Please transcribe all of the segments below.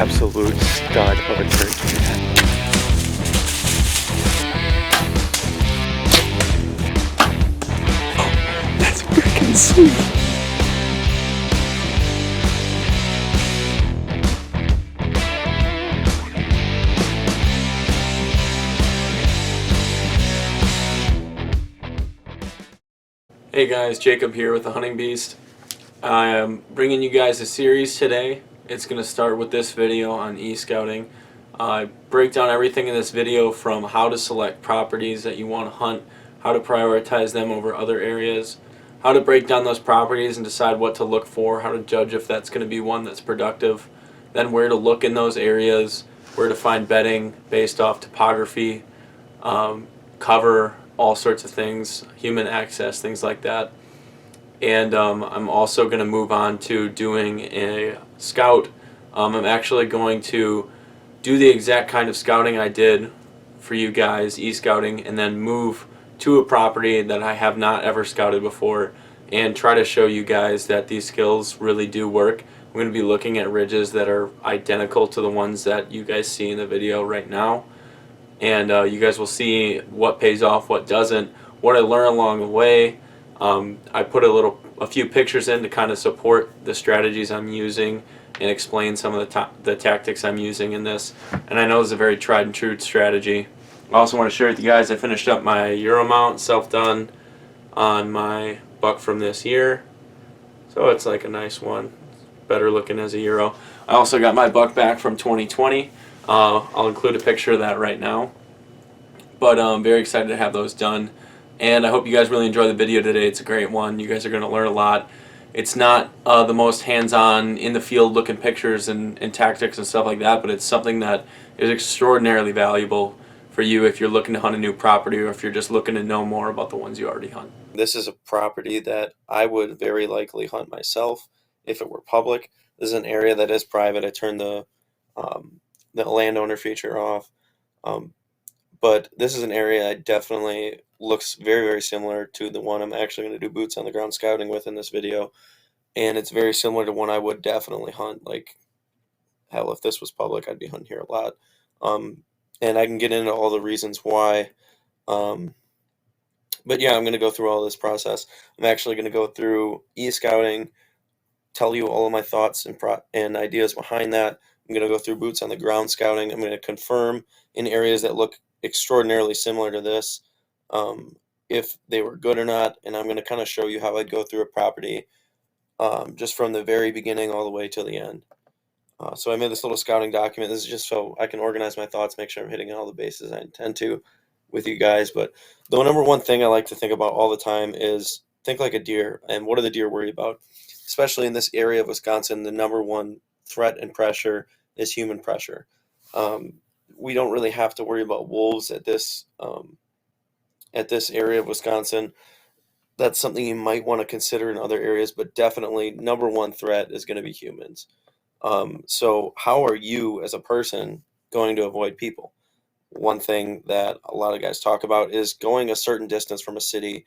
absolute stud of a turkey. That's freaking sweet. Hey guys, Jacob here with the Hunting Beast. I am bringing you guys a series today. It's going to start with this video on e-scouting. I break down everything in this video from how to select properties that you want to hunt, how to prioritize them over other areas, how to break down those properties and decide what to look for, how to judge if that's going to be one that's productive, then where to look in those areas, where to find bedding based off topography, cover, all sorts of things, human access, things like that. And I'm also going to move on to doing a scout. I'm actually going to do the exact kind of scouting I did for you guys, e-scouting, and then move to a property that I have not ever scouted before and try to show you guys that these skills really do work. I'm going to be looking at ridges that are identical to the ones that you guys see in the video right now. And you guys will see what pays off, what doesn't, what I learn along the way. I put a few pictures in to kind of support the strategies I'm using and explain some of the tactics I'm using in this. And I know it's a very tried and true strategy. I also want to share with you guys I finished up my Euro mount, self-done, on my buck from this year. So it's like a nice one, better looking as a Euro. I also got my buck back from 2020. I'll include a picture of that right now. But I'm very excited to have those done. And I hope you guys really enjoy the video today. It's a great one. You guys are going to learn a lot. It's not the most hands-on, in the field looking pictures and tactics and stuff like that, but it's something that is extraordinarily valuable for you if you're looking to hunt a new property or if you're just looking to know more about the ones you already hunt. This is a property that I would very likely hunt myself if it were public. This is an area that is private. I turned the landowner feature off. But this is an area I definitely looks very, very similar to the one I'm actually going to do boots on the ground scouting with in this video. And it's very similar to one I would definitely hunt. Like, hell, if this was public, I'd be hunting here a lot. And I can get into all the reasons why. But yeah, I'm going to go through all this process. I'm actually going to go through e-scouting, tell you all of my thoughts and ideas behind that. I'm going to go through boots on the ground scouting. I'm going to confirm in areas that look extraordinarily similar to this if they were good or not, and I'm going to kind of show you how I'd go through a property just from the very beginning all the way to the end. So I made this little scouting document. This is just so I can organize my thoughts, make sure I'm hitting all the bases I intend to with you guys. But the number one thing I like to think about all the time is think like a deer, and what do the deer worry about? Especially in this area of Wisconsin, the number one threat and pressure is human pressure. We don't really have to worry about wolves at this area of Wisconsin. That's something you might want to consider in other areas, but definitely number one threat is going to be humans. So how are you as a person going to avoid people? One thing that a lot of guys talk about is going a certain distance from a city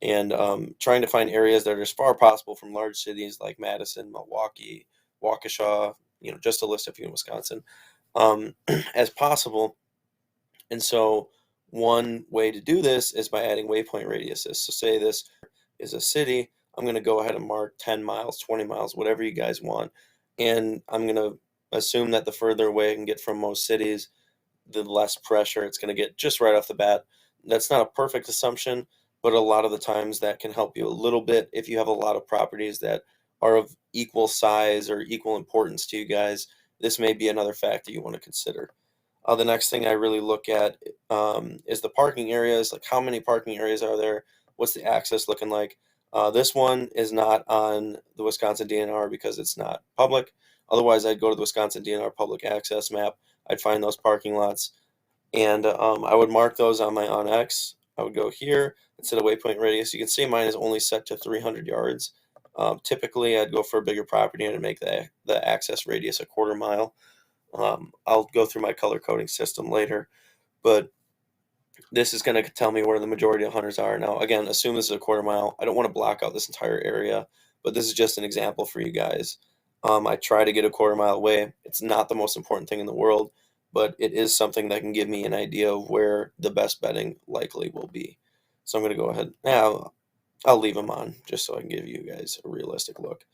and trying to find areas that are as far possible from large cities like Madison, Milwaukee, Waukesha, just to list a few in Wisconsin, as possible. And so one way to do this is by adding waypoint radiuses. So say this is a city, I'm going to go ahead and mark 10 miles, 20 miles, whatever you guys want. And I'm going to assume that the further away I can get from most cities, the less pressure it's going to get just right off the bat. That's not a perfect assumption, but a lot of the times that can help you a little bit if you have a lot of properties that are of equal size or equal importance to you guys. This may be another factor you want to consider. The next thing I really look at is the parking areas. Like, how many parking areas are there? What's the access looking like? This one is not on the Wisconsin DNR because it's not public. Otherwise, I'd go to the Wisconsin DNR public access map. I'd find those parking lots, and I would mark those on my OnX. I would go here instead of waypoint radius. You can see mine is only set to 300 yards. Typically, I'd go for a bigger property and make the access radius a quarter mile. I'll go through my color coding system later, but this is going to tell me where the majority of hunters are. Now, again, assume this is a quarter mile. I don't want to block out this entire area, but this is just an example for you guys. I try to get a quarter mile away. It's not the most important thing in the world, but it is something that can give me an idea of where the best bedding likely will be. So I'm going to go ahead. Now I'll leave them on just so I can give you guys a realistic look.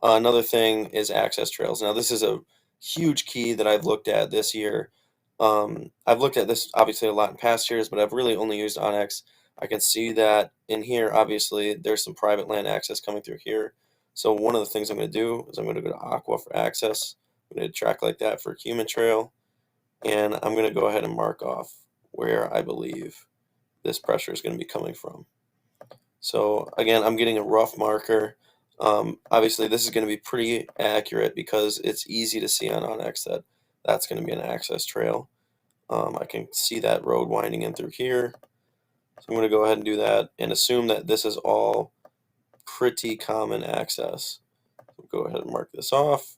Another thing is access trails. Now, this is a huge key that I've looked at this year. I've looked at this obviously a lot in past years, but I've really only used Onyx. I can see that in here, obviously, there's some private land access coming through here. So one of the things I'm going to do is I'm going to go to Aqua for access. I'm going to track like that for human trail, and I'm going to go ahead and mark off where I believe this pressure is going to be coming from. So again, I'm getting a rough marker. Obviously, this is going to be pretty accurate because it's easy to see on Onyx that that's going to be an access trail. I can see that road winding in through here. So I'm going to go ahead and do that and assume that this is all pretty common access. Go ahead and mark this off.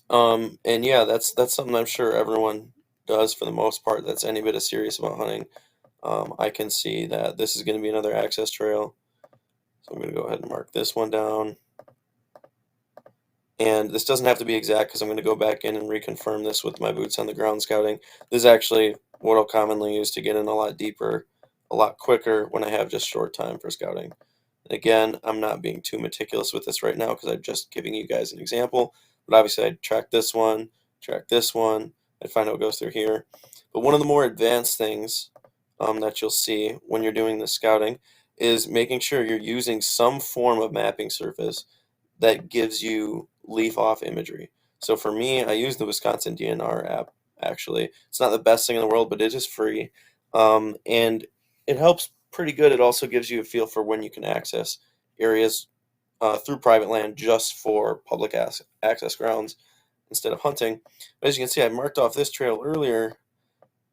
And yeah, that's something I'm sure everyone does for the most part that's any bit of serious about hunting. I can see that this is going to be another access trail. So I'm going to go ahead and mark this one down. And this doesn't have to be exact because I'm going to go back in and reconfirm this with my boots on the ground scouting. This is actually what I'll commonly use to get in a lot deeper, a lot quicker when I have just short time for scouting. And again, I'm not being too meticulous with this right now because I'm just giving you guys an example. But obviously I'd track this one, I'd find out what goes through here. But one of the more advanced things that you'll see when you're doing the scouting is making sure you're using some form of mapping surface that gives you leaf off imagery. So for me, I use the Wisconsin DNR app, actually. It's not the best thing in the world, but it is free. And it helps pretty good. It also gives you a feel for when you can access areas through private land just for public access grounds instead of hunting. But as you can see, I marked off this trail earlier,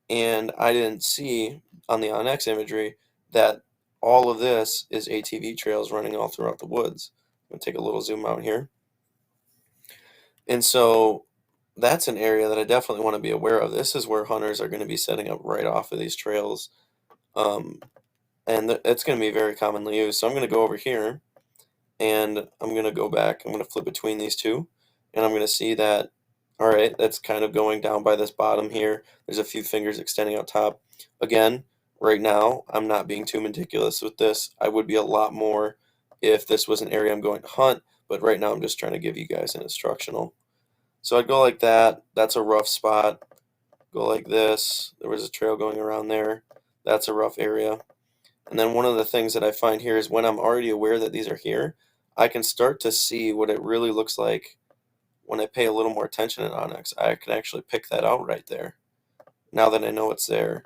and I didn't see on the OnX imagery that all of this is ATV trails running all throughout the woods. I'm going to take a little zoom out here. And so that's an area that I definitely want to be aware of. This is where hunters are going to be setting up right off of these trails. And it's going to be very commonly used. So I'm going to go over here and I'm going to go back. I'm going to flip between these two. And I'm going to see that, all right, that's kind of going down by this bottom here. There's a few fingers extending out top. Again, right now, I'm not being too meticulous with this. I would be a lot more if this was an area I'm going to hunt. But right now, I'm just trying to give you guys an instructional. So I'd go like that. That's a rough spot. Go like this. There was a trail going around there. That's a rough area. And then one of the things that I find here is when I'm already aware that these are here, I can start to see what it really looks like when I pay a little more attention in Onyx. I can actually pick that out right there now that I know it's there.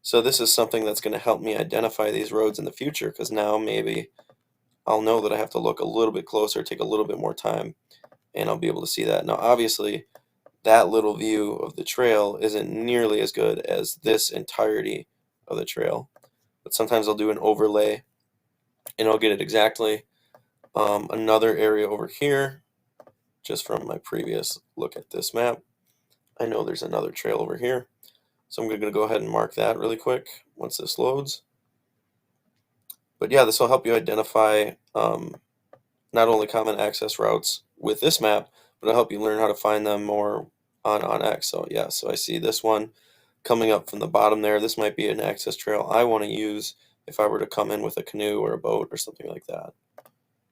So this is something that's going to help me identify these roads in the future because now maybe I'll know that I have to look a little bit closer, take a little bit more time, and I'll be able to see that. Now, obviously, that little view of the trail isn't nearly as good as this entirety of the trail. But sometimes I'll do an overlay and I'll get it exactly. Another area over here, just from my previous look at this map, I know there's another trail over here. So I'm going to go ahead and mark that really quick once this loads. But yeah, this will help you identify not only common access routes with this map, but it'll help you learn how to find them more on X. So yeah, so I see this one coming up from the bottom there. This might be an access trail I want to use if I were to come in with a canoe or a boat or something like that.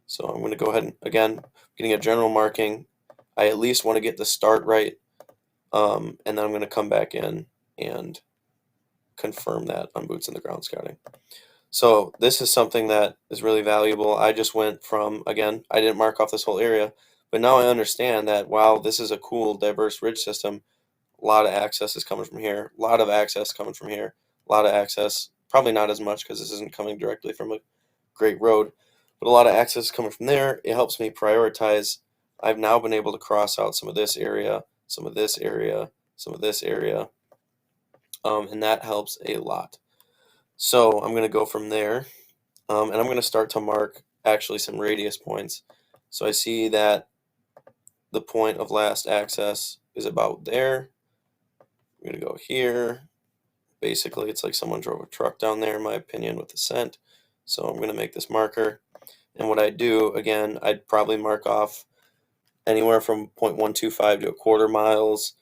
So I'm going to go ahead and, again, getting a general marking. I at least want to get the start right, and then I'm going to come back in and confirm that on boots on the ground scouting. So this is something that is really valuable. I just went from, again, I didn't mark off this whole area, but now I understand that, wow, this is a cool, diverse ridge system. A lot of access is coming from here. A lot of access coming from here. A lot of access, probably not as much because this isn't coming directly from a great road, but a lot of access coming from there. It helps me prioritize. I've now been able to cross out some of this area, some of this area, some of this area, and that helps a lot. So I'm going to go from there, and I'm going to start to mark actually some radius points. So I see that the point of last access is about there. I'm going to go here. Basically, it's like someone drove a truck down there, in my opinion, with the scent. So I'm going to make this marker. And what I do, again, I'd probably mark off anywhere from 0.125 to a quarter miles.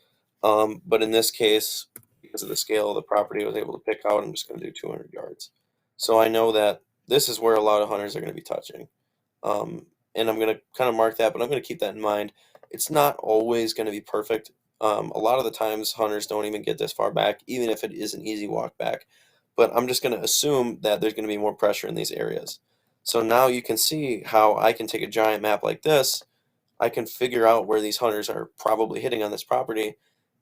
But in this case, because of the scale of the property I was able to pick out, I'm just going to do 200 yards. So I know that this is where a lot of hunters are going to be touching. Um, and I'm going to kind of mark that, but I'm going to keep that in mind. It's not always going to be perfect. A lot of the times, hunters don't even get this far back, even if it is an easy walk back. But I'm just going to assume that there's going to be more pressure in these areas. So now you can see how I can take a giant map like this. I can figure out where these hunters are probably hitting on this property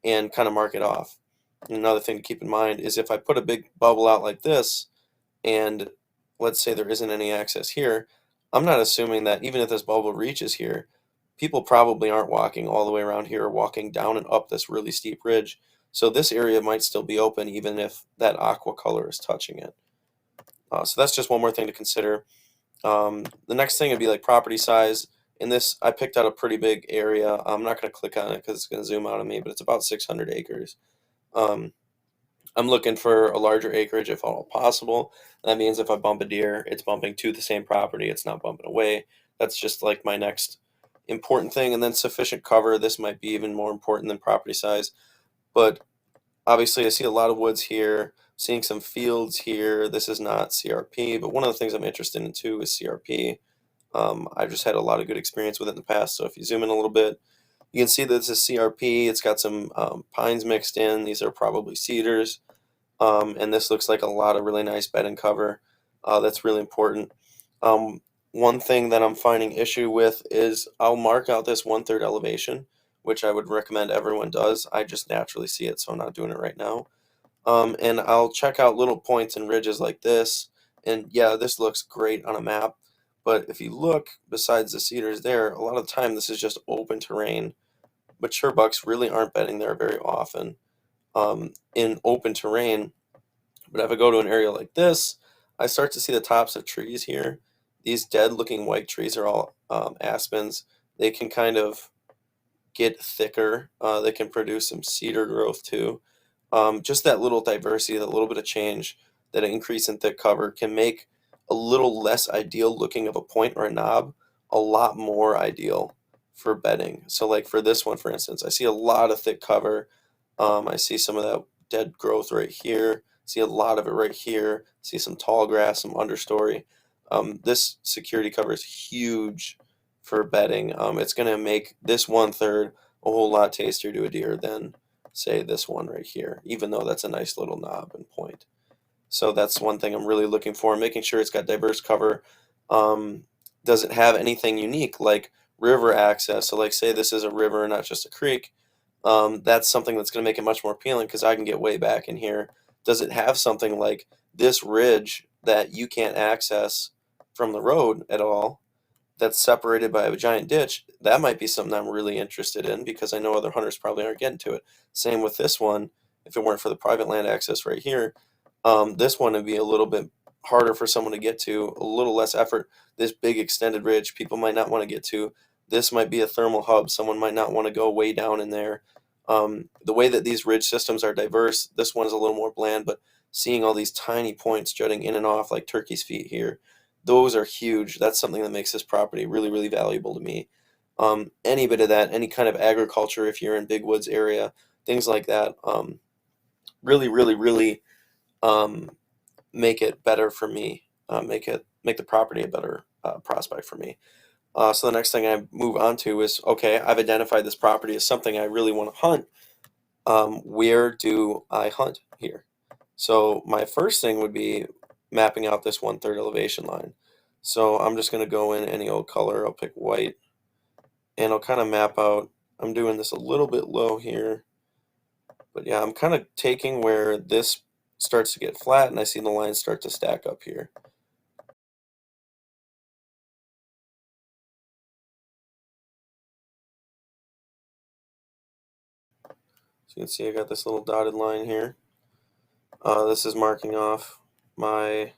and kind of mark it off. And another thing to keep in mind is if I put a big bubble out like this, and let's say there isn't any access here, I'm not assuming that even if this bubble reaches here, people probably aren't walking all the way around here or walking down and up this really steep ridge. So this area might still be open even if that aqua color is touching it. So that's just one more thing to consider. The next thing would be like property size. In this, I picked out a pretty big area. I'm not going to click on it because it's going to zoom out on me, but it's about 600 acres. Um, I'm looking for a larger acreage if at all possible. That means if I bump a deer, it's bumping to the same property. It's not bumping away. That's just like my next important thing. And then sufficient cover. This might be even more important than property size. But obviously, I see a lot of woods here, seeing some fields here. This is not CRP, but one of the things I'm interested in too is CRP. I've just had a lot of good experience with it in the past. So if you zoom in a little bit, you can see that this is CRP. It's got some pines mixed in. These are probably cedars. And this looks like a lot of really nice bed and cover. That's really important. Um, One thing that I'm finding issue with is I'll mark out this 1/3 elevation, which I would recommend everyone does. I just naturally see it, so I'm not doing it right now. And I'll check out little points and ridges like this. And yeah, this looks great on a map. But if you look, besides the cedars there, a lot of the time this is just open terrain. Mature bucks really aren't bedding there very often. In open terrain, but if I go to an area like this, I start to see the tops of trees here. These dead looking white trees are all aspens. They can kind of get thicker. They can produce some cedar growth too. Just that little diversity, that little bit of change, that increase in thick cover can make a little less ideal looking of a point or a knob a lot more ideal for bedding. So like for this one, for instance, I see a lot of thick cover. I see some of that dead growth right here. See a lot of it right here. See some tall grass, some understory. This security cover is huge for bedding. It's going to make this 1/3 a whole lot tastier to a deer than, say, this one right here, even though that's a nice little knob and point. So that's one thing I'm really looking for, making sure it's got diverse cover. Um, does it have anything unique like river access? So like say this is a river, not just a creek. That's something that's going to make it much more appealing because I can get way back in here. Does it have something like this ridge that you can't access from the road at all, that's separated by a giant ditch? That might be something I'm really interested in because I know other hunters probably aren't getting to it. Same with this one. If it weren't for the private land access right here, this one would be a little bit harder for someone to get to, a little less effort. This big extended ridge, people might not want to get to. This might be a thermal hub. Someone might not want to go way down in there. The way that these ridge systems are diverse, this one is a little more bland, but seeing all these tiny points jutting in and off like turkey's feet here, those are huge. That's something that makes this property really, really valuable to me. Any bit of that, any kind of agriculture, if you're in Big Woods area, things like that, really, really, really um, make it better for me. Make the property a better prospect for me. So the next thing I move on to is, okay, I've identified this property as something I really want to hunt. Where do I hunt here? So my first thing would be mapping out this 1/3 elevation line. So I'm just going to go in any old color. I'll pick white, and I'll kind of map out. I'm doing this a little bit low here, but yeah, I'm kind of taking where this starts to get flat, and I see the lines start to stack up here. So you can see I got this little dotted line here. This is marking off my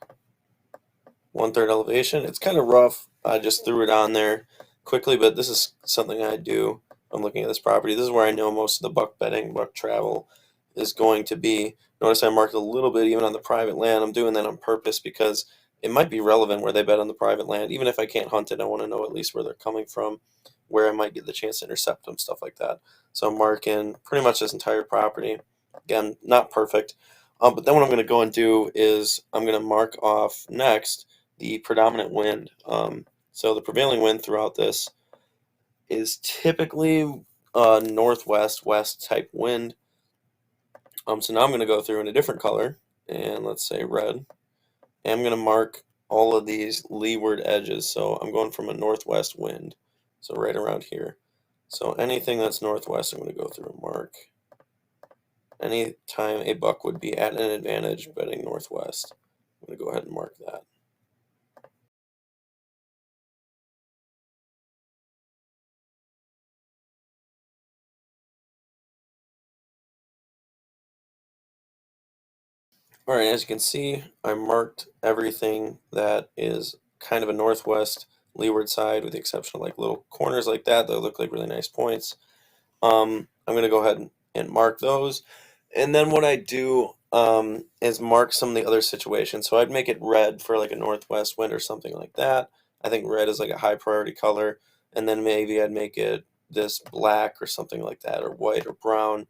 1/3 elevation. It's kind of rough. I just threw it on there quickly, but this is something I do. I'm looking at this property. This is where I know most of the buck bedding, buck travel is going to be. Notice I marked a little bit even on the private land. I'm doing that on purpose because it might be relevant where they bed on the private land. Even if I can't hunt it, I want to know at least where they're coming from. where I might get the chance to intercept them, stuff like that. So I'm marking pretty much this entire property. Again, not perfect. But then what I'm going to go and do is I'm going to mark off next the predominant wind. So the prevailing wind throughout this is typically northwest, west type wind. So now I'm going to go through in a different color, and let's say red. And I'm going to mark all of these leeward edges. So I'm going from a northwest wind, so right around here. So anything that's northwest, I'm going to go through and mark. Anytime a buck would be at an advantage betting northwest, I'm going to go ahead and mark that. All right, as you can see, I marked everything that is kind of a northwest leeward side, with the exception of like little corners like that look like really nice points. I'm going to go ahead and mark those. And then what I do is mark some of the other situations. So I'd make it red for like a northwest wind or something like that. I think red is like a high priority color. And then maybe I'd make it this black or something like that, or white or brown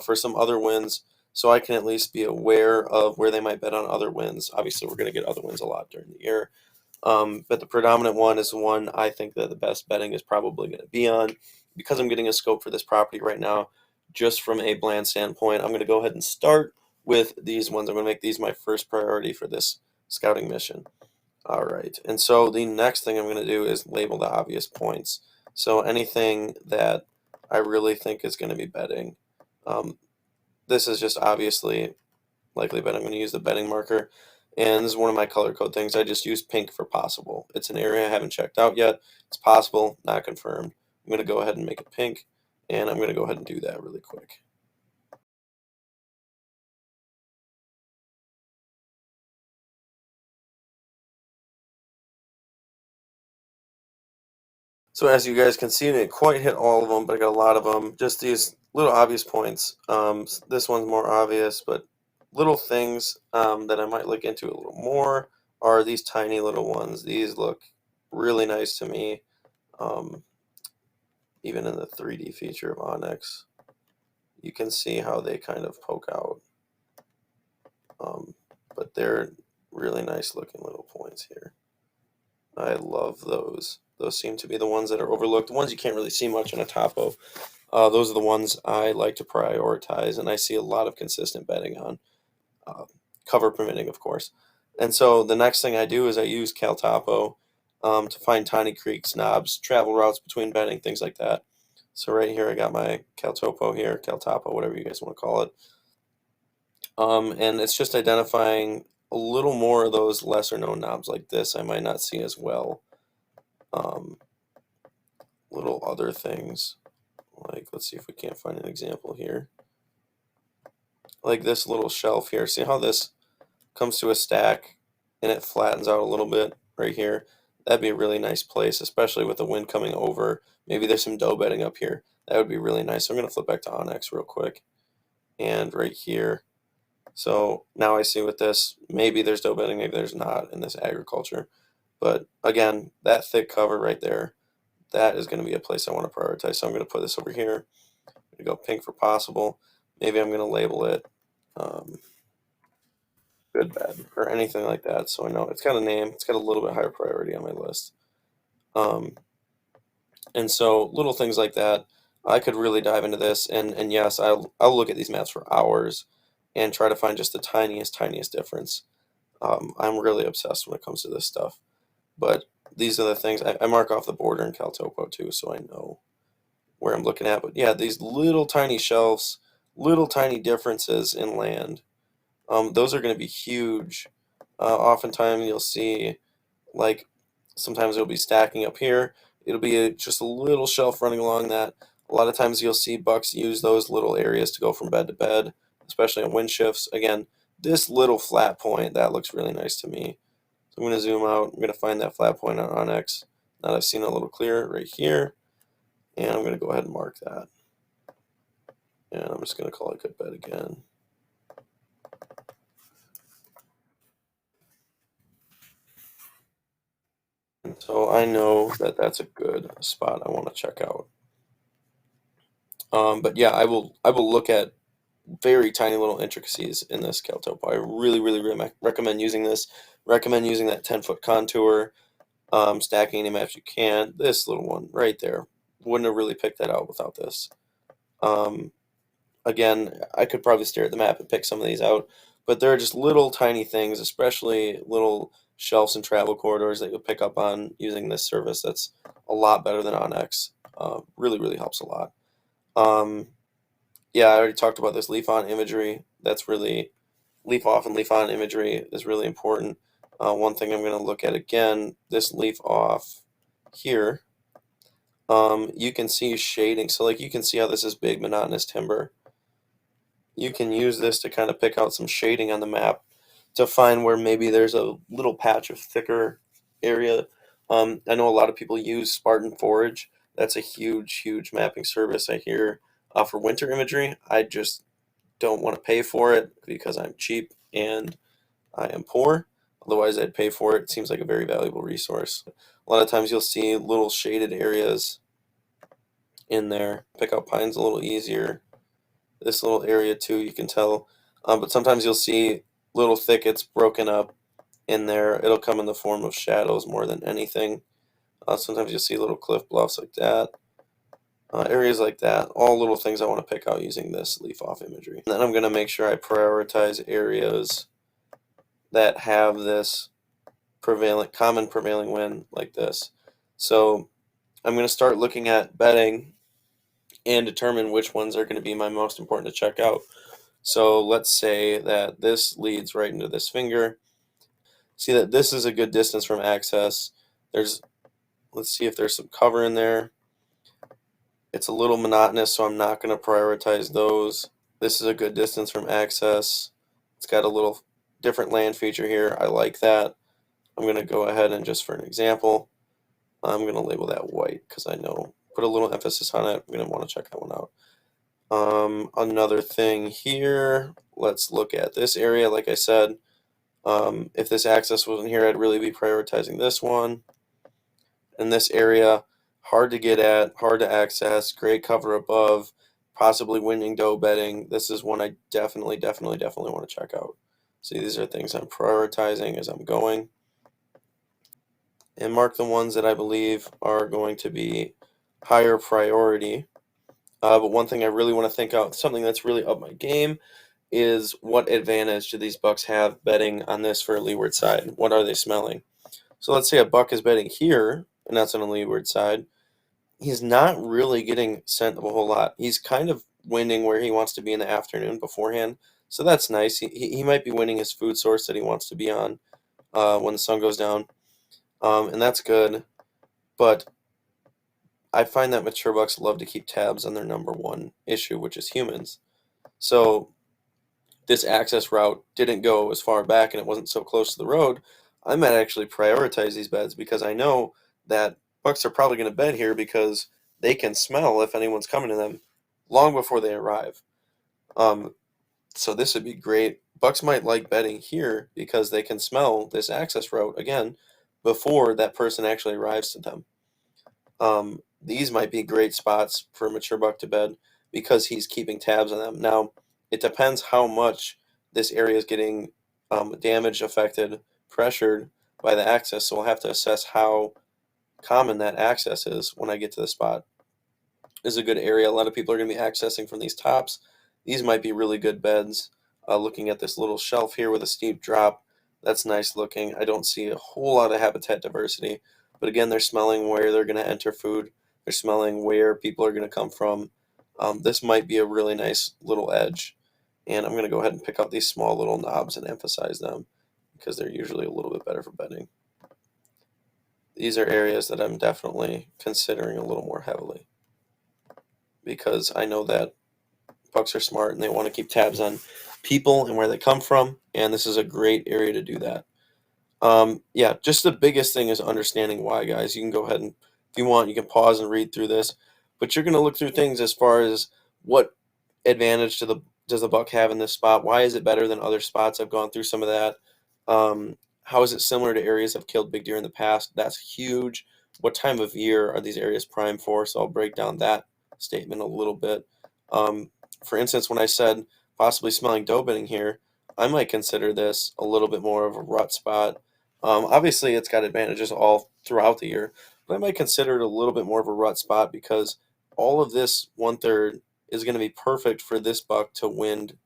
for some other winds. So I can at least be aware of where they might bet on other winds. Obviously, we're going to get other winds a lot during the year. But the predominant one is the one I think that the best betting is probably going to be on. Because I'm getting a scope for this property right now, just from a bland standpoint, I'm going to go ahead and start with these ones. I'm going to make these my first priority for this scouting mission. All right, and so the next thing I'm going to do is label the obvious points. So anything that I really think is going to be betting. This is just obviously likely bet. I'm going to use the betting marker. And this is one of my color code things. I just use pink for possible. It's an area I haven't checked out yet. It's possible, not confirmed. I'm going to go ahead and make it pink, and I'm going to go ahead and do that really quick. So as you guys can see, I didn't quite hit all of them, but I got a lot of them. Just these little obvious points. This one's more obvious, but little things that I might look into a little more are these tiny little ones. These look really nice to me, even in the 3D feature of Onyx. You can see how they kind of poke out. But they're really nice looking little points here. I love those. Those seem to be the ones that are overlooked. The ones you can't really see much in a topo. Those are the ones I like to prioritize, and I see a lot of consistent betting on. Cover permitting, of course. And so the next thing I do is I use CalTopo to find tiny creeks, knobs, travel routes between betting, things like that. So right here I got my CalTopo here, CalTopo, whatever you guys want to call it. And it's just identifying a little more of those lesser known knobs like this I might not see as well. Little other things, like let's see if we can't find an example here. Like this little shelf here. See how this comes to a stack and it flattens out a little bit right here? That'd be a really nice place, especially with the wind coming over. Maybe there's some dough bedding up here. That would be really nice. So I'm going to flip back to Onyx real quick. And right here. So now I see with this, maybe there's dough bedding, maybe there's not in this agriculture. But again, that thick cover right there, that is going to be a place I want to prioritize. So I'm going to put this over here. I'm going to go pink for possible. Maybe I'm going to label it good, bad, or anything like that. So I know it's got a name. It's got a little bit higher priority on my list. And so little things like that, I could really dive into this. And yes, I'll look at these maps for hours and try to find just the tiniest difference. I'm really obsessed when it comes to this stuff. But these are the things I mark off the border in CalTopo too, so I know where I'm looking at. But yeah, these little tiny shelves, little tiny differences in land, those are going to be huge. Oftentimes you'll see, like, sometimes it'll be stacking up here. It'll be just a little shelf running along that. A lot of times you'll see bucks use those little areas to go from bed to bed, especially on wind shifts. Again, this little flat point, that looks really nice to me. So I'm going to zoom out. I'm going to find that flat point on Onyx. Now I've seen it a little clearer right here. And I'm going to go ahead and mark that. And I'm just going to call it good bet again. So I know that that's a good spot I want to check out. But yeah, I will look at very tiny little intricacies in this Caltopo. I really recommend using this. Recommend using that 10-foot contour, stacking any maps you can. This little one right there. Wouldn't have really picked that out without this. Um, Again, I could probably stare at the map and pick some of these out, but there are just little tiny things, especially little shelves and travel corridors that you'll pick up on using this service. That's a lot better than Onyx. Really helps a lot. Um, yeah, I already talked about this leaf on imagery. That's really leaf off and leaf on imagery is really important. One thing I'm going to look at again, this leaf off here, you can see shading. So like you can see how this is big monotonous timber. You can use this to kind of pick out some shading on the map to find where maybe there's a little patch of thicker area. I know a lot of people use Spartan Forage. That's a huge mapping service I hear for winter imagery. I just don't want to pay for it because I'm cheap and I am poor. Otherwise, I'd pay for it. It seems like a very valuable resource. A lot of times you'll see little shaded areas in there. Pick out pines a little easier. This little area too, you can tell. But sometimes you'll see little thickets broken up in there. It'll come in the form of shadows more than anything. Sometimes you'll see little cliff bluffs like that. Areas like that, all little things I want to pick out using this leaf off imagery. And then I'm going to make sure I prioritize areas that have this common prevailing wind like this. So I'm going to start looking at bedding and determine which ones are going to be my most important to check out. So let's say that this leads right into this finger. See that this is a good distance from access. Let's see if there's some cover in there. It's a little monotonous, so I'm not going to prioritize those. This is a good distance from access. It's got a little different land feature here. I like that. I'm going to go ahead and just for an example, I'm going to label that white because I know, put a little emphasis on it. I'm going to want to check that one out. Another thing here, let's look at this area. Like I said, if this access wasn't here, I'd really be prioritizing this one. In this area, hard to get at, hard to access, great cover above, possibly winning doe bedding. This is one I definitely want to check out. See, these are things I'm prioritizing as I'm going. And mark the ones that I believe are going to be higher priority. But one thing I really want to think out, something that's really up my game, is what advantage do these bucks have bedding on this for a leeward side? What are they smelling? So let's say a buck is bedding here, and that's on a leeward side. He's not really getting scent of a whole lot. He's kind of winding where he wants to be in the afternoon beforehand. So that's nice. He might be winning his food source that he wants to be on when the sun goes down. And that's good. But I find that mature bucks love to keep tabs on their number one issue, which is humans. So this access route didn't go as far back and it wasn't so close to the road, I might actually prioritize these beds because I know that bucks are probably going to bed here because they can smell if anyone's coming to them long before they arrive. Um, so this would be great. Bucks might like bedding here because they can smell this access route again before that person actually arrives to them. These might be great spots for a mature buck to bed because he's keeping tabs on them. Now, it depends how much this area is getting damaged, affected, pressured by the access. So we'll have to assess how common that access is when I get to the spot. This is a good area. A lot of people are going to be accessing from these tops. These might be really good beds. Looking at this little shelf here with a steep drop, that's nice looking. I don't see a whole lot of habitat diversity, but again, they're smelling where they're going to enter food. They're smelling where people are going to come from. This might be a really nice little edge, and I'm going to go ahead and pick out these small little knobs and emphasize them because they're usually a little bit better for bedding. These are areas that I'm definitely considering a little more heavily because I know that bucks are smart and they want to keep tabs on people and where they come from, and this is a great area to do that. Yeah, just the biggest thing is understanding why, guys. You can go ahead and, if you want, you can pause and read through this, but you're going to look through things as far as what advantage does the buck have in this spot? Why is it better than other spots? I've gone through some of that. How is it similar to areas I've killed big deer in the past? That's huge. What time of year are these areas prime for? So I'll break down that statement a little bit. For instance, when I said possibly smelling doe bedding here, I might consider this a little bit more of a rut spot. Obviously, it's got advantages all throughout the year, but I might consider it a little bit more of a rut spot because all of this 1/3 is going to be perfect for this buck to wind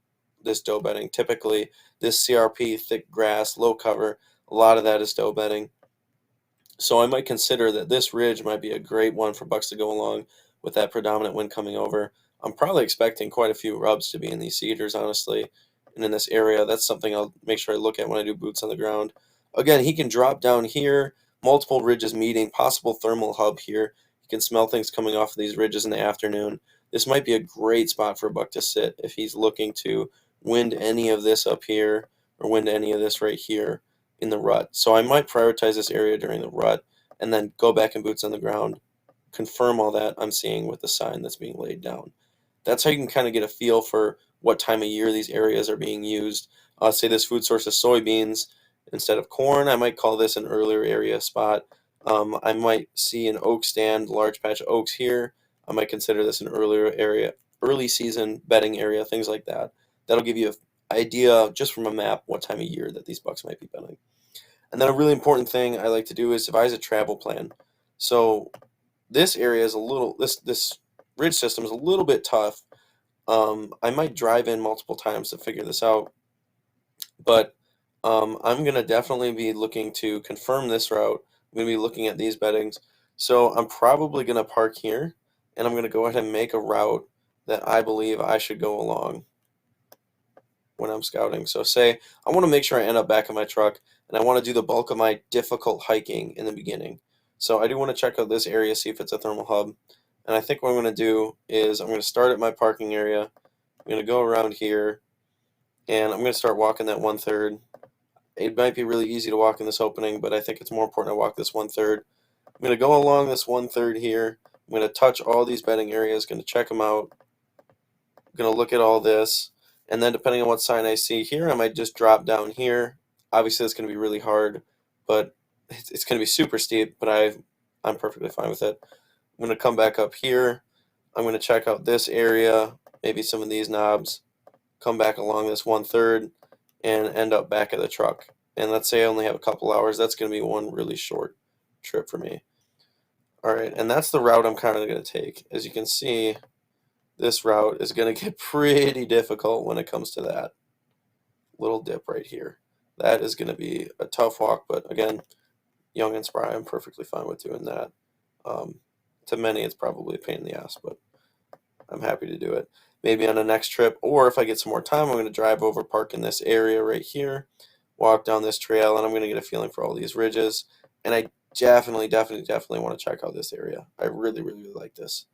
this doe bedding. Typically, this CRP, thick grass, low cover, a lot of that is doe bedding. So I might consider that this ridge might be a great one for bucks to go along with that predominant wind coming over. I'm probably expecting quite a few rubs to be in these cedars, honestly, and in this area. That's something I'll make sure I look at when I do boots on the ground. Again, he can drop down here, multiple ridges meeting, possible thermal hub here. You can smell things coming off of these ridges in the afternoon. This might be a great spot for a buck to sit if he's looking to wind any of this up here or wind any of this right here in the rut. So I might prioritize this area during the rut and then go back and boots on the ground, confirm all that I'm seeing with the sign that's being laid down. That's how you can kind of get a feel for what time of year these areas are being used. Say this food source is soybeans instead of corn. I might call this an earlier area spot. I might see an oak stand, large patch of oaks here. I might consider this an earlier area, early season bedding area, things like that. That'll give you an idea just from a map what time of year that these bucks might be bedding. And then a really important thing I like to do is devise a travel plan. So this area is a little this ridge system is a little bit tough. I might drive in multiple times to figure this out, but I'm gonna definitely be looking to confirm this route. I'm gonna be looking at these beddings. So I'm probably gonna park here, and I'm gonna go ahead and make a route that I believe I should go along when I'm scouting. So say I want to make sure I end up back in my truck and I want to do the bulk of my difficult hiking in the beginning. So I do want to check out this area, see if it's a thermal hub. And I think what I'm going to do is I'm going to start at my parking area. I'm going to go around here and I'm going to start walking that 1/3. It might be really easy to walk in this opening, but I think it's more important to walk this 1/3. I'm going to go along this 1/3 here. I'm going to touch all these bedding areas, going to check them out. I'm going to look at all this. And then depending on what sign I see here, I might just drop down here. Obviously, it's going to be really hard, but it's going to be super steep, but I'm perfectly fine with it. I'm going to come back up here. I'm going to check out this area, maybe some of these knobs, come back along this 1/3, and end up back at the truck. And let's say I only have a couple hours. That's going to be one really short trip for me. All right, and that's the route I'm kind of going to take. As you can see, this route is going to get pretty difficult when it comes to that little dip right here. That is going to be a tough walk, but again, young and spry, I'm perfectly fine with doing that. To many, it's probably a pain in the ass, but I'm happy to do it. Maybe on the next trip, or if I get some more time, I'm going to drive over, park in this area right here, walk down this trail, and I'm going to get a feeling for all these ridges. And I definitely want to check out this area. I really like this.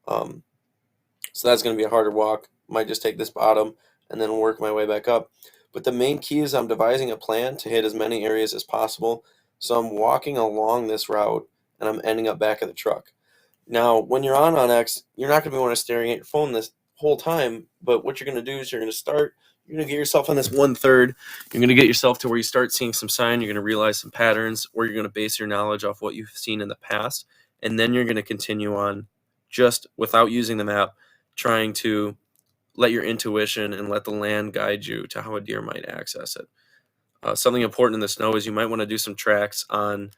So that's going to be a harder walk. Might just take this bottom and then work my way back up. But the main key is I'm devising a plan to hit as many areas as possible. So I'm walking along this route and I'm ending up back at the truck. Now, when you're on onX, you're not going to be wanting to staring at your phone this whole time. But what you're going to do is you're going to get yourself on this 1/3. You're going to get yourself to where you start seeing some sign. You're going to realize some patterns, or you're going to base your knowledge off what you've seen in the past. And then you're going to continue on just without using the map, trying to let your intuition and let the land guide you to how a deer might access it. Something important in the snow is you might want to do some tracks on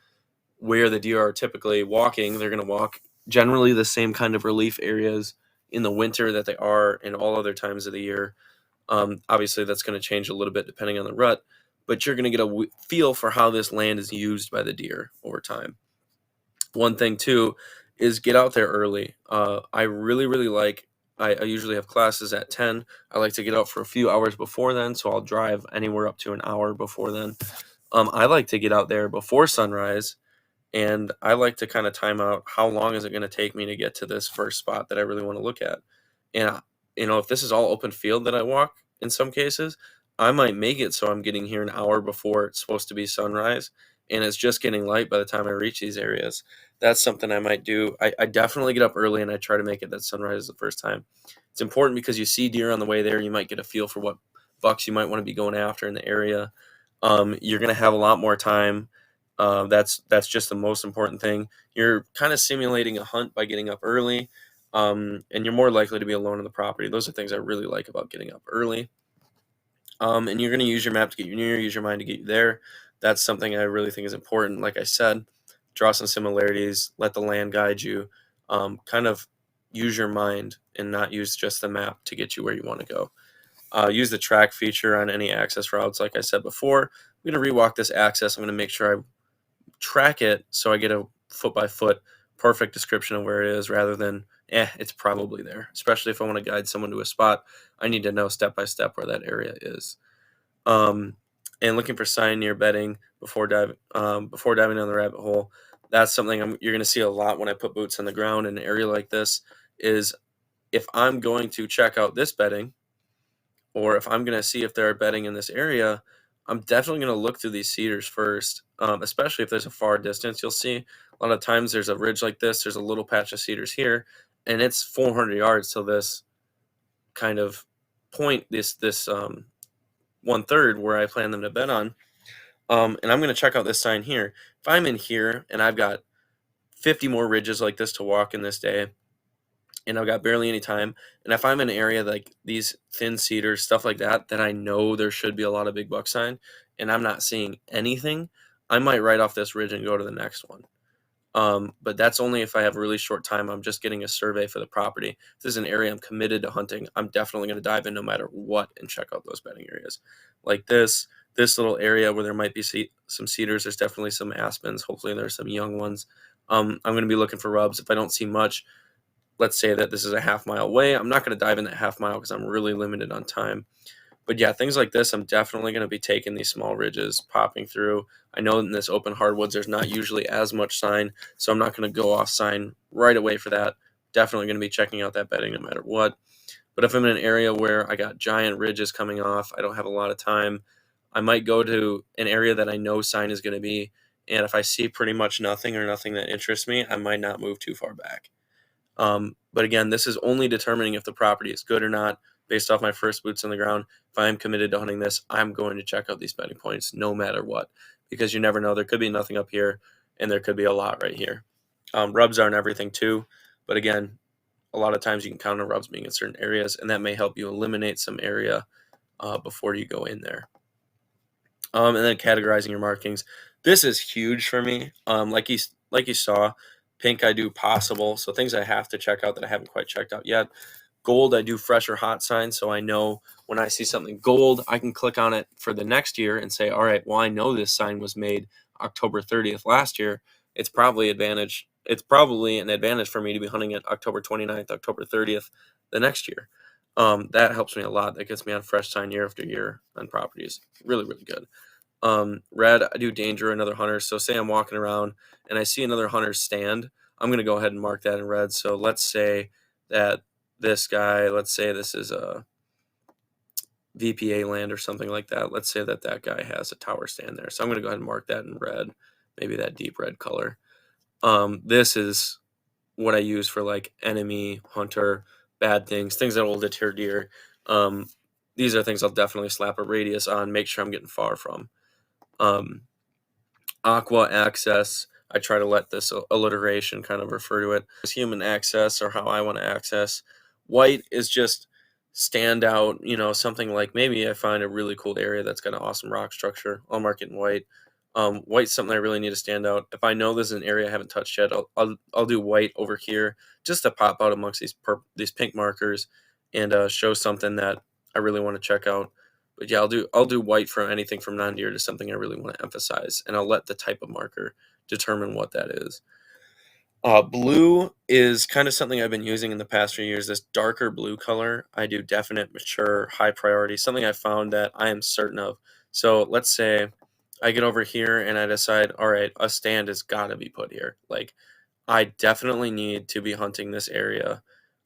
where the deer are typically walking. They're going to walk generally the same kind of relief areas in the winter that they are in all other times of the year. Obviously, that's going to change a little bit depending on the rut, but you're going to get a feel for how this land is used by the deer over time. One thing, too, is get out there early. I really like I usually have classes at 10. I like to get out for a few hours before then, so I'll drive anywhere up to an hour before then. I like to get out there before sunrise, and I like to kind of time out how long is it going to take me to get to this first spot that I really want to look at. And if this is all open field that I walk in some cases, I might make it so I'm getting here an hour before it's supposed to be sunrise, and it's just getting light by the time I reach these areas. That's something I might do. I definitely get up early and I try to make it that sunrise the first time. It's important because you see deer on the way there. You might get a feel for what bucks you might want to be going after in the area. you're going to have a lot more time. That's just the most important thing. You're kind of simulating a hunt by getting up early, and you're more likely to be alone on the property. Those are things I really like about getting up early. And you're going to use your map to get you near, use your mind to get you there. That's something I really think is important. Like I said, draw some similarities, let the land guide you, kind of use your mind and not use just the map to get you where you want to go. Use the track feature on any access routes. Like I said before, I'm going to rewalk this access. I'm going to make sure I track it so I get a foot by foot perfect description of where it is rather than, it's probably there. Especially if I want to guide someone to a spot, I need to know step by step where that area is. And looking for sign near bedding before diving down the rabbit hole. That's something you're going to see a lot when I put boots on the ground in an area like this. Is if I'm going to check out this bedding, or if I'm going to see if there are bedding in this area, I'm definitely going to look through these cedars first, especially if there's a far distance. You'll see a lot of times there's a ridge like this, there's a little patch of cedars here, and it's 400 yards to this kind of point, this 1/3 where I plan them to bed on. And I'm going to check out this sign here. If I'm in here and I've got 50 more ridges like this to walk in this day, and I've got barely any time, and if I'm in an area like these thin cedars, stuff like that, that I know there should be a lot of big buck sign, and I'm not seeing anything, I might write off this ridge and go to the next one. But that's only if I have a really short time. I'm just getting a survey for the property. If this is an area I'm committed to hunting, I'm definitely going to dive in no matter what and check out those bedding areas. Like this little area where there might be some cedars. There's definitely some aspens. Hopefully there's some young ones. I'm going to be looking for rubs. If I don't see much, let's say that this is a half-mile away, I'm not going to dive in that half mile because I'm really limited on time. But yeah, things like this, I'm definitely going to be taking these small ridges, popping through. I know in this open hardwoods, there's not usually as much sign, so I'm not going to go off sign right away for that. Definitely going to be checking out that bedding no matter what. But if I'm in an area where I got giant ridges coming off, I don't have a lot of time, I might go to an area that I know sign is going to be. And if I see pretty much nothing or nothing that interests me, I might not move too far back. But again, this is only determining if the property is good or not based off my first boots on the ground. If I'm committed to hunting this, I'm going to check out these bedding points no matter what, because you never know. There could be nothing up here, and there could be a lot right here. Rubs aren't everything too, but again, a lot of times you can count on rubs being in certain areas, and that may help you eliminate some area before you go in there. And then categorizing your markings. This is huge for me. Like you saw, pink I do possible, so things I have to check out that I haven't quite checked out yet. Gold I do fresh or hot signs, so I know when I see something gold, I can click on it for the next year and say, all right, well, I know this sign was made October 30th last year. It's probably an advantage for me to be hunting it October 29th, October 30th the next year. That helps me a lot. That gets me on fresh sign year after year on properties. Really, really good. Red, I do danger another hunter. So say I'm walking around and I see another hunter stand, I'm going to go ahead and mark that in red. So let's say that this guy, let's say this is a VPA land or something like that. Let's say that that guy has a tower stand there. So I'm going to go ahead and mark that in red, maybe that deep red color. This is what I use for like enemy, hunter, bad things that will deter deer. These are things I'll definitely slap a radius on, make sure I'm getting far from. Aqua access, I try to let this alliteration kind of refer to it as human access or how I want to access. White is just stand out, something like maybe I find a really cool area that's got an awesome rock structure. I'll mark it in white. White's something I really need to stand out. If I know there's an area I haven't touched yet, I'll do white over here just to pop out amongst these pink markers and show something that I really want to check out. But yeah, I'll do white for anything from non-deer to something I really want to emphasize, and I'll let the type of marker determine what that is. Blue is kind of something I've been using in the past few years. This darker blue color, I do definite, mature, high priority, something I found that I am certain of. So let's say I get over here and I decide, all right, a stand has got to be put here. Like, I definitely need to be hunting this area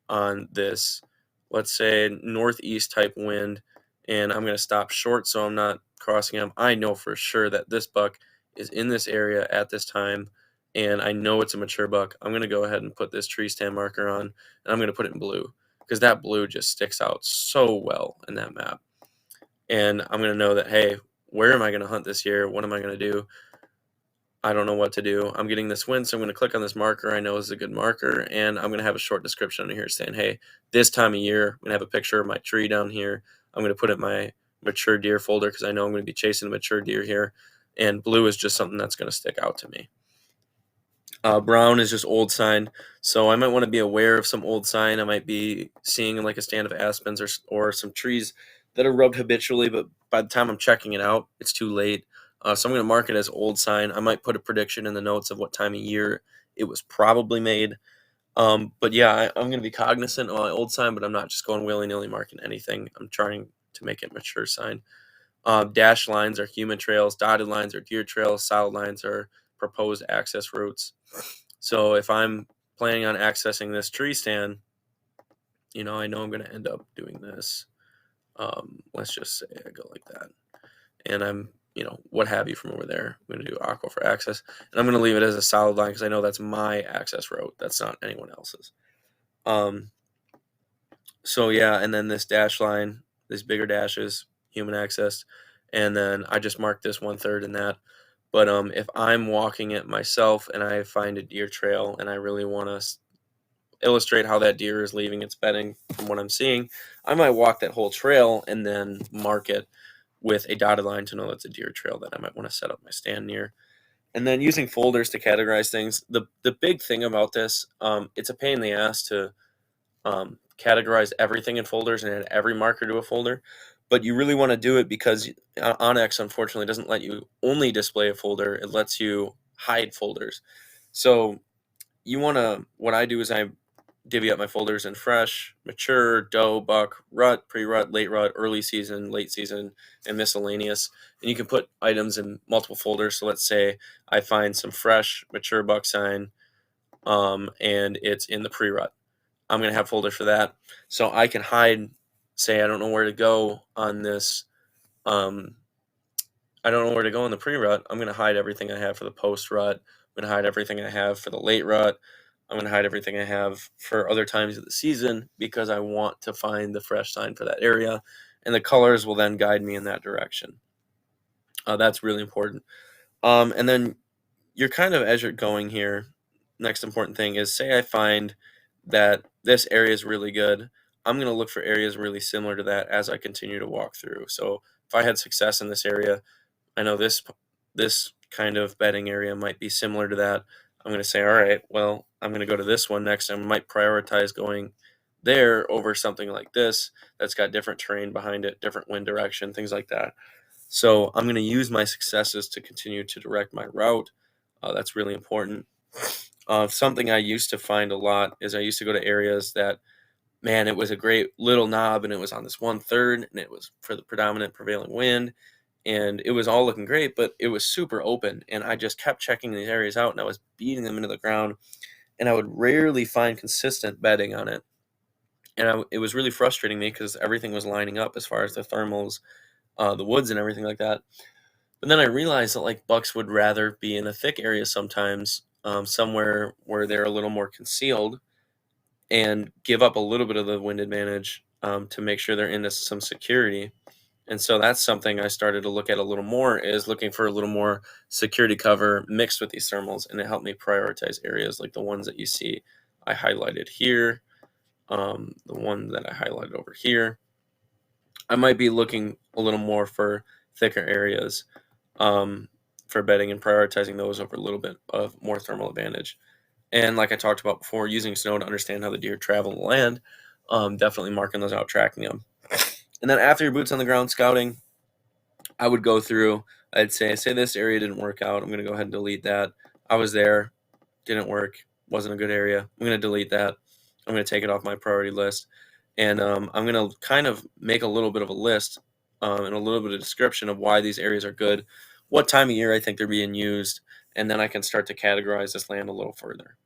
on this, let's say, northeast type wind, and I'm going to stop short so I'm not crossing him. I know for sure that this buck is in this area at this time, and I know it's a mature buck. I'm going to go ahead and put this tree stand marker on, and I'm going to put it in blue because that blue just sticks out so well in that map. And I'm going to know that, hey, where am I going to hunt this year? What am I going to do? I don't know what to do. I'm getting this wind, so I'm going to click on this marker I know is a good marker, and I'm going to have a short description under here saying, hey, this time of year, I'm going to have a picture of my tree down here. I'm going to put it in my mature deer folder because I know I'm going to be chasing a mature deer here, and blue is just something that's going to stick out to me. Brown is just old sign, so I might want to be aware of some old sign. I might be seeing like a stand of aspens or some trees that are rubbed habitually, but by the time I'm checking it out, it's too late. So I'm going to mark it as old sign. I might put a prediction in the notes of what time of year it was probably made. But yeah, I'm going to be cognizant of my old sign, but I'm not just going willy-nilly marking anything. I'm trying to make it mature sign. Dashed lines are human trails, dotted lines are deer trails, solid lines are proposed access routes. So if I'm planning on accessing this tree stand, I know I'm going to end up doing this. Let's just say I go like that. And I'm, what have you from over there. I'm going to do aqua for access. And I'm going to leave it as a solid line because I know that's my access road. That's not anyone else's. So yeah, and then this dash line, these bigger dashes, human access. And then I just marked this 1/3 in that. But if I'm walking it myself and I find a deer trail and I really want to illustrate how that deer is leaving its bedding from what I'm seeing, I might walk that whole trail and then mark it with a dotted line to know that's a deer trail that I might want to set up my stand near. And then using folders to categorize things. The big thing about this, it's a pain in the ass to categorize everything in folders and add every marker to a folder. But you really want to do it because Onyx, unfortunately, doesn't let you only display a folder. It lets you hide folders. So what I do is I divvy up my folders in fresh, mature, doe, buck, rut, pre-rut, late rut, early season, late season, and miscellaneous. And you can put items in multiple folders. So let's say I find some fresh, mature buck sign, and it's in the pre-rut. I'm going to have folders for that. So I can hide, say I don't know where to go on this. I don't know where to go in the pre-rut. I'm going to hide everything I have for the post-rut. I'm going to hide everything I have for the late rut. I'm going to hide everything I have for other times of the season because I want to find the fresh sign for that area. And the colors will then guide me in that direction. That's really important. And then you're kind of, as you're going here, next important thing is say I find that this area is really good. I'm going to look for areas really similar to that as I continue to walk through. So if I had success in this area, I know this kind of bedding area might be similar to that. I'm going to say, all right, well, I'm going to go to this one next. I might prioritize going there over something like this that's got different terrain behind it, different wind direction, things like that. So I'm going to use my successes to continue to direct my route. That's really important. Something I used to find a lot is I used to go to areas that, man, it was a great little knob and it was on this 1/3 and it was for the predominant prevailing wind and it was all looking great, but it was super open and I just kept checking these areas out and I was beating them into the ground and I would rarely find consistent bedding on it. And it was really frustrating me because everything was lining up as far as the thermals, the woods and everything like that. But then I realized that like bucks would rather be in a thick area sometimes, somewhere where they're a little more concealed and give up a little bit of the wind advantage to make sure they're into some security. And so that's something I started to look at a little more is looking for a little more security cover mixed with these thermals. And it helped me prioritize areas like the ones that you see I highlighted here, the one that I highlighted over here. I might be looking a little more for thicker areas for bedding and prioritizing those over a little bit of more thermal advantage. And like I talked about before, using snow to understand how the deer travel the land, definitely marking those out, tracking them. And then after your boots on the ground scouting, I would go through, I'd say this area didn't work out. I'm going to go ahead and delete that. I was there, didn't work, wasn't a good area. I'm going to delete that. I'm going to take it off my priority list. And I'm going to kind of make a little bit of a list and a little bit of description of why these areas are good, what time of year I think they're being used, and then I can start to categorize this land a little further.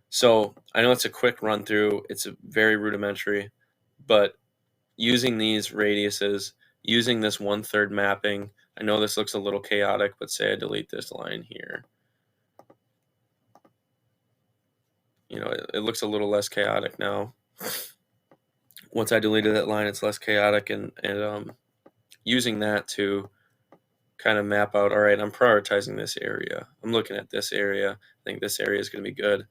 So I know it's a quick run through. It's a very rudimentary, but using these radiuses, using this 1/3 mapping, I know this looks a little chaotic, but say I delete this line here. It looks a little less chaotic now. Once I deleted that line, it's less chaotic, and using that to kind of map out, all right, I'm prioritizing this area. I'm looking at this area. I think this area is going to be good.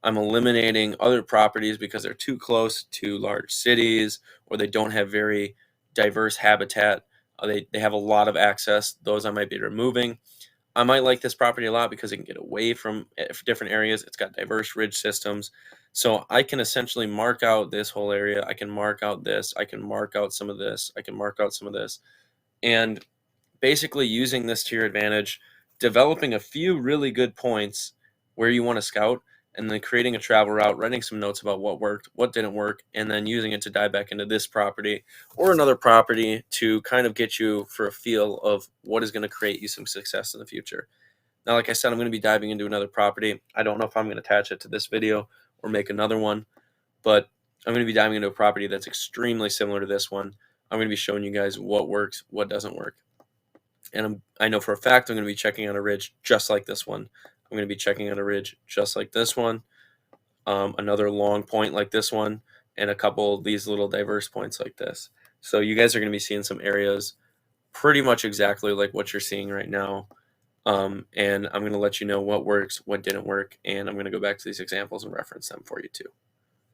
I'm eliminating other properties because they're too close to large cities or they don't have very diverse habitat. They have a lot of access. Those I might be removing. I might like this property a lot because it can get away from different areas. It's got diverse ridge systems. So I can essentially mark out this whole area. I can mark out this. I can mark out some of this. I can mark out some of this. And basically using this to your advantage, developing a few really good points where you want to scout, and then creating a travel route, writing some notes about what worked, what didn't work, and then using it to dive back into this property or another property to kind of get you for a feel of what is going to create you some success in the future. Now, like I said, I'm going to be diving into another property. I don't know if I'm going to attach it to this video or make another one, but I'm going to be diving into a property that's extremely similar to this one. I'm going to be showing you guys what works, what doesn't work. And I know for a fact I'm going to be checking on a ridge just like this one. I'm going to be checking on a ridge just like this one, another long point like this one, and a couple of these little diverse points like this. So you guys are going to be seeing some areas pretty much exactly like what you're seeing right now. And I'm going to let you know what works, what didn't work, and I'm going to go back to these examples and reference them for you too.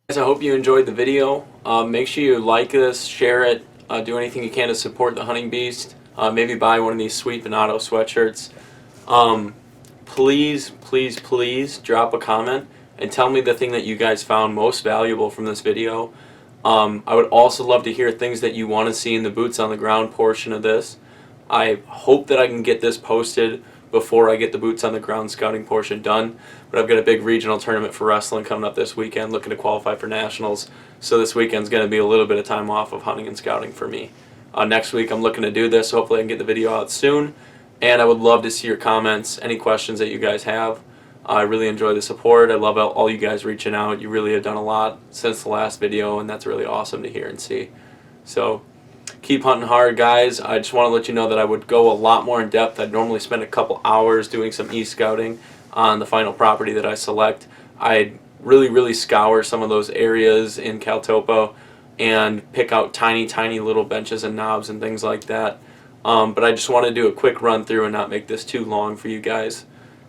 Guys, I hope you enjoyed the video. Make sure you like this, share it, do anything you can to support the Hunting Beast. Maybe buy one of these sweet Venado sweatshirts. Please, please, please drop a comment and tell me the thing that you guys found most valuable from this video. I would also love to hear things that you want to see in the boots on the ground portion of this. I hope that I can get this posted before I get the boots on the ground scouting portion done, but I've got a big regional tournament for wrestling coming up this weekend, looking to qualify for nationals, so this weekend's going to be a little bit of time off of hunting and scouting for me. Next week I'm looking to do this, so hopefully I can get the video out soon, and I would love to see your comments, any questions that you guys have. I really enjoy the support. I love all you guys reaching out. You really have done a lot since the last video, and that's really awesome to hear and see. So keep hunting hard, guys. I just want to let you know that I would go a lot more in depth. I'd normally spend a couple hours doing some e-scouting on the final property that I select. I'd really scour some of those areas in Caltopo and pick out tiny little benches and knobs and things like that. But I just want to do a quick run through and not make this too long for you guys.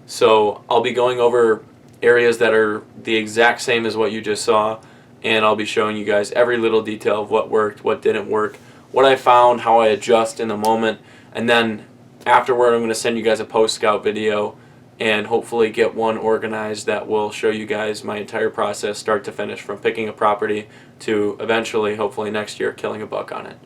So I'll be going over areas that are the exact same as what you just saw, and I'll be showing you guys every little detail of what worked, what didn't work, what I found, how I adjust in the moment, and then afterward I'm going to send you guys a post-scout video and hopefully get one organized that will show you guys my entire process start to finish, from picking a property to eventually, hopefully next year, killing a buck on it.